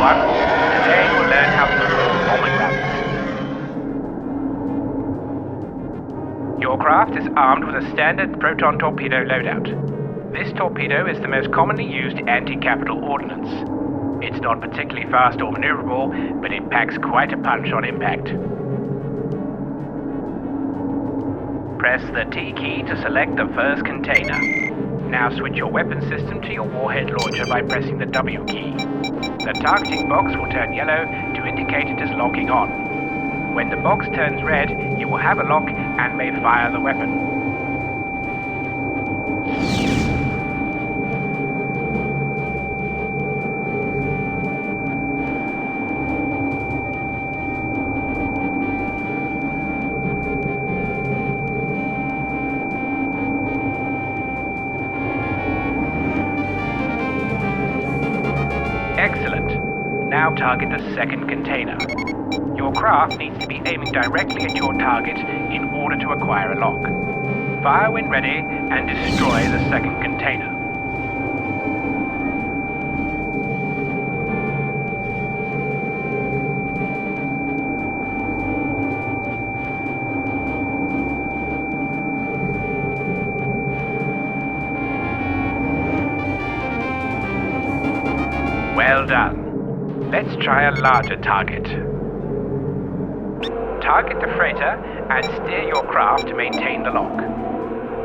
everyone. Today we'll learn how to perform bombing runs. Your craft is armed with a standard proton torpedo loadout. This torpedo is the most commonly used anti-capital ordnance. It's not particularly fast or maneuverable, but it packs quite a punch on impact. Press the T key to select the first container. Now switch your weapon system to your warhead launcher by pressing the W key. The targeting box will turn yellow to indicate it is locking on. When the box turns red, you will have a lock and may fire the weapon. Excellent. Now target the second container. Your craft needs to be aiming directly at your target in order to acquire a lock. Fire when ready and destroy the second container. Well done. Let's try a larger target. Target the freighter and steer your craft to maintain the lock.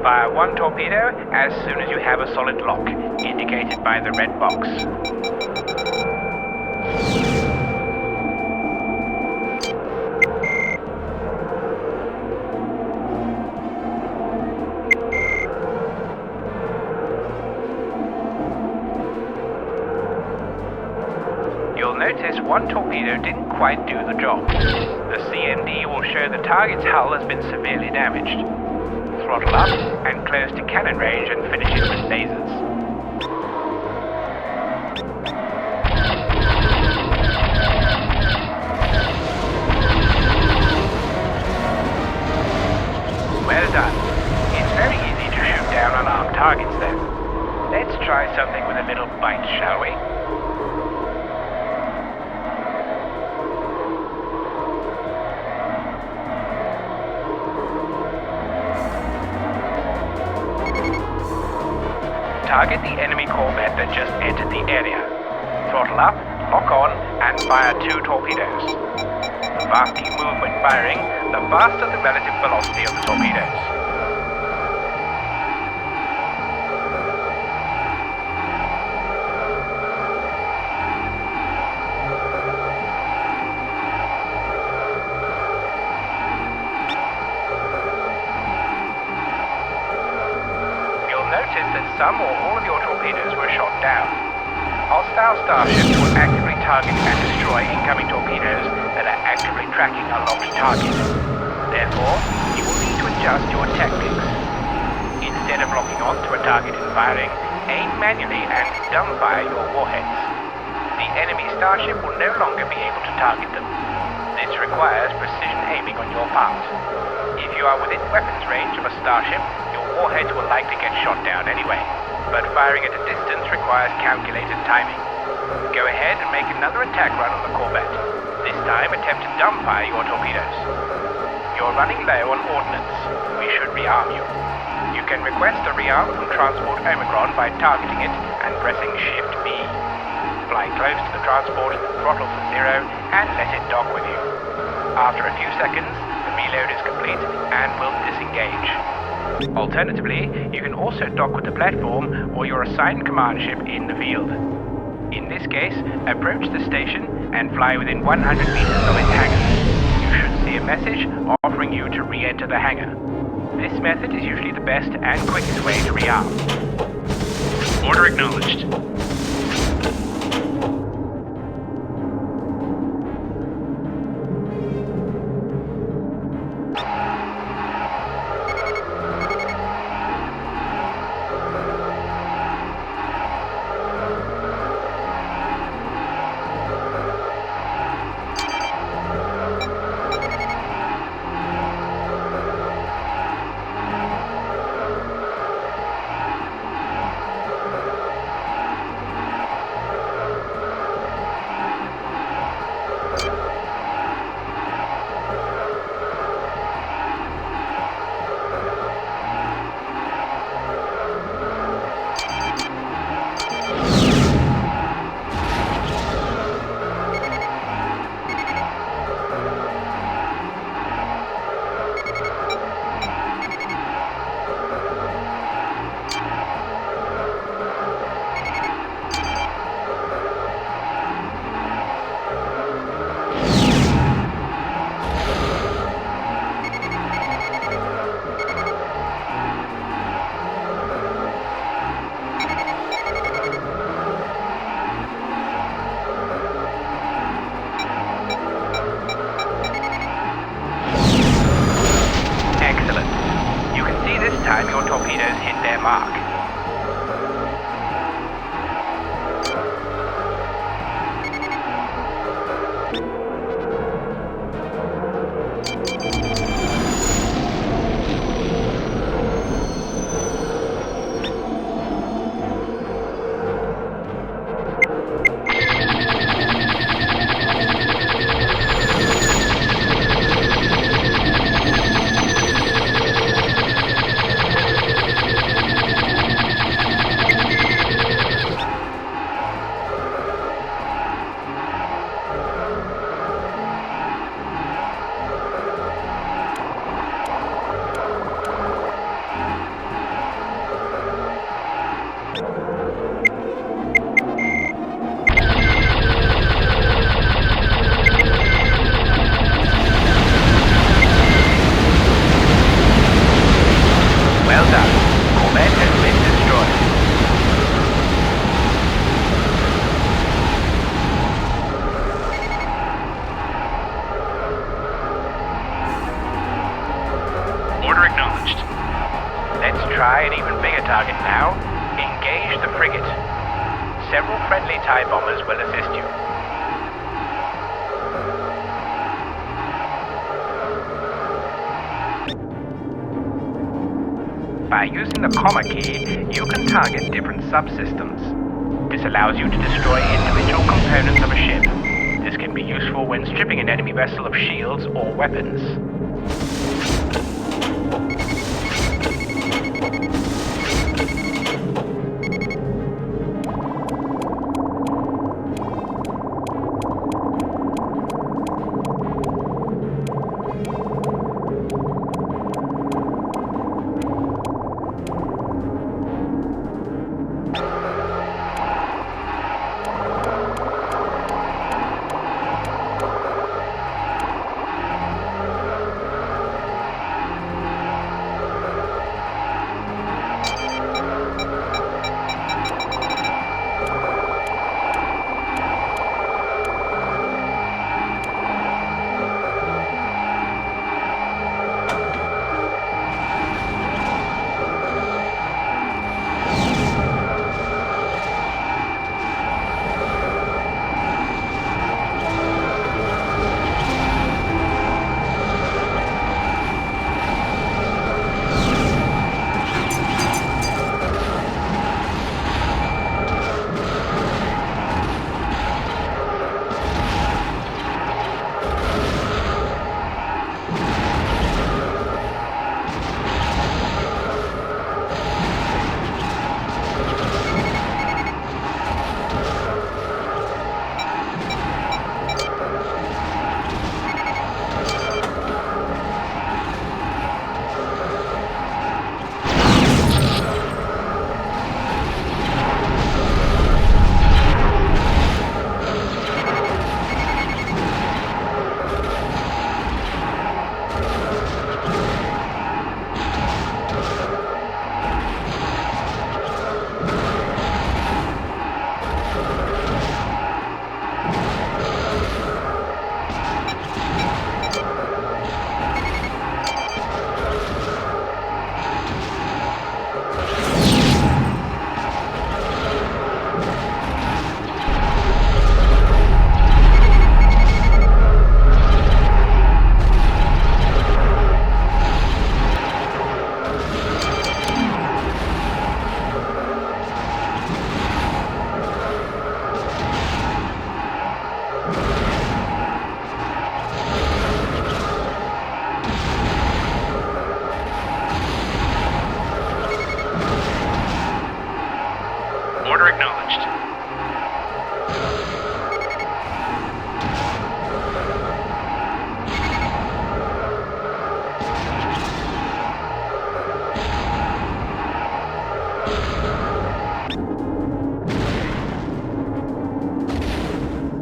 Fire one torpedo as soon as you have a solid lock, indicated by the red box. You'll notice one torpedo didn't quite do the job. The CMD will show the target's hull has been severely damaged. Throttle up and close to cannon range and finish it with lasers. Well done. It's very easy to shoot down unarmed targets then. Let's try something with a little bite, shall we? Target the enemy corvette that just entered the area. Throttle up, lock on, and fire two torpedoes. The faster you move when firing, the faster the relative velocity of the torpedoes. Notice that some or all of your torpedoes were shot down. Hostile starships will actively target and destroy incoming torpedoes that are actively tracking a locked target. Therefore, you will need to adjust your tactics. Instead of locking on to a target and firing, aim manually and dumbfire your warheads. The enemy starship will no longer be able to target them. This requires precision aiming on your part. If you are within weapons range of a starship, warheads will likely get shot down anyway, but firing at a distance requires calculated timing. Go ahead and make another attack run on the corvette. This time attempt to dumbfire your torpedoes. You're running low on ordnance. We should rearm you. You can request a rearm from Transport Omicron by targeting it and pressing Shift B. Fly close to the transport, throttle to 0, and let it dock with you. After a few seconds, the reload is complete and will disengage. Alternatively, you can also dock with the platform or your assigned command ship in the field. In this case, approach the station and fly within 100 meters of its hangar. You should see a message offering you to re-enter the hangar. This method is usually the best and quickest way to rearm. Order acknowledged. TIE bombers will assist you. By using the comma key, you can target different subsystems. This allows you to destroy individual components of a ship. This can be useful when stripping an enemy vessel of shields or weapons.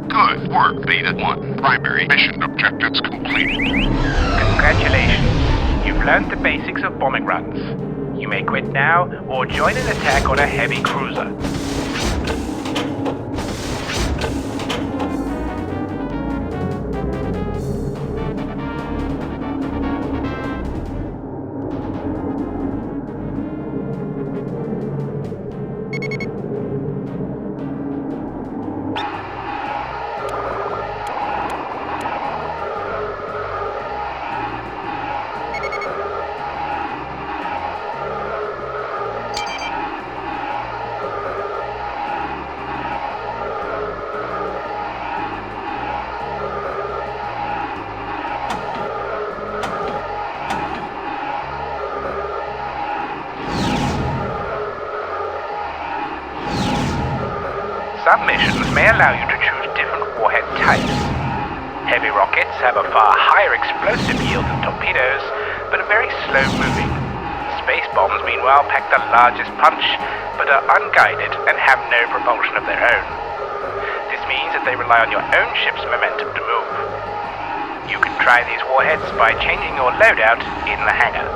Good work, Beta 1. Primary mission objectives completed. Congratulations. You've learned the basics of bombing runs. You may quit now or join an attack on a heavy cruiser. Some missions may allow you to choose different warhead types. Heavy rockets have a far higher explosive yield than torpedoes, but are very slow-moving. Space bombs, meanwhile, pack the largest punch, but are unguided and have no propulsion of their own. This means that they rely on your own ship's momentum to move. You can try these warheads by changing your loadout in the hangar.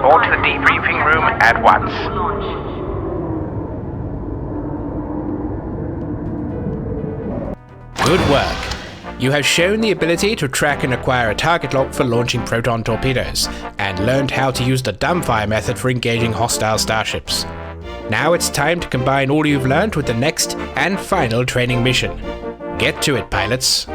All to the debriefing room at once. Good work. You have shown the ability to track and acquire a target lock for launching proton torpedoes, and learned how to use the dumbfire method for engaging hostile starships. Now it's time to combine all you've learned with the next and final training mission. Get to it, pilots.